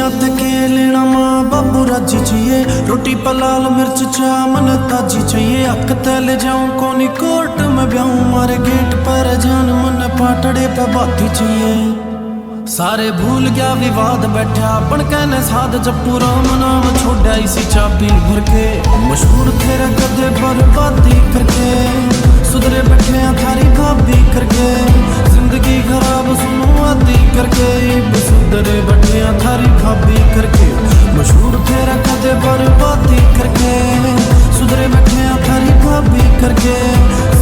दुनिया तक लेना माँ बाबू राजी चाहिए, रोटी पर लाल मिर्च चा मन ताजी चाहिए। हक तले जाऊं कोनी कोर्ट में ब्याऊं, मारे गेट पर जान मन पाटड़े पे बाती चाहिए। सारे भूल गया विवाद बैठा बन कहने साध, जब पूरा नाम छोड़ा इसी चाबी भर के। मशहूर तेरे कदे बर्बादी करके, सुधरे बैठे थारी भाभी करके। जिंदगी खराब सुनो आदि करके, सुधरे बैठे थारी भाभी करके। मशहूर तेरा कदे बर्बादी करके, सुधरे बैठे थारी भाभी करके।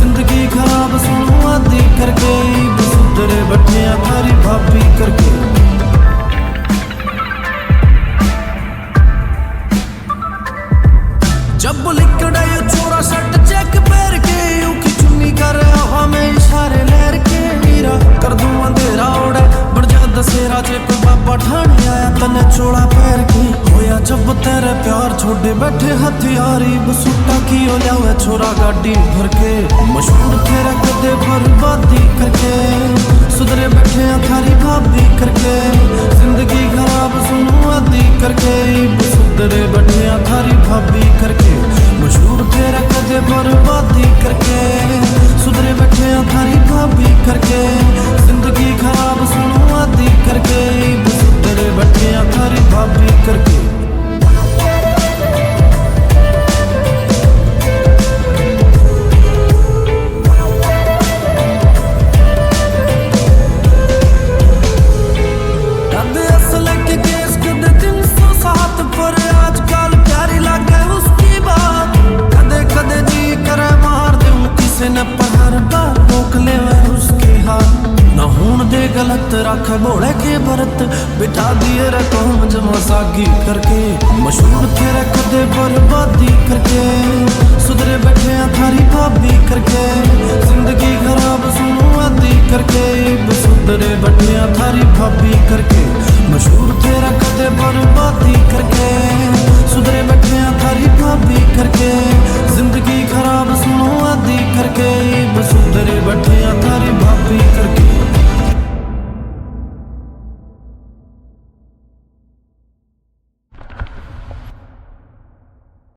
जिंदगी खराब सुनो आदि करके, सुधरे बैठे थारी भाभी करके। जब लिकड़ा ये चोरा शर्ट चेक पैर के, ऊखी चुन्नी कर हवा में इशारे लहर के। मीरा कर दूं अंधेरा ओढ़े बढ़ जा दसेरा, जे कोई बाबा ठाने आया तने चोड़ा पैर की। होया जब तेरे प्यार छोड़े बैठे हथियारी, बसूटा की हो लिया छोरा गाड़ी भर के। मशहूर तेरा कदे बर्बादी करके, सुधरे बैठे थारी भाभी करके। जिंदगी खराब सुनो आदि करके, सुधरे बैठे थारी भाभी करके। मशहूर तेरा कदे बर्बादी करके, सुधरे बैठे थारी भाभी करके। जिंदगी खराब सुनो आदि करके, सुधरे बैठे थारी भाभी करके। गलत रख बोले के भरत, बिठा दिए रकम जमा सागी करके। मशहूर तेरे कदे बर्बादी करके, सुधरे बैठे थारी भाभी करके। जिंदगी खराब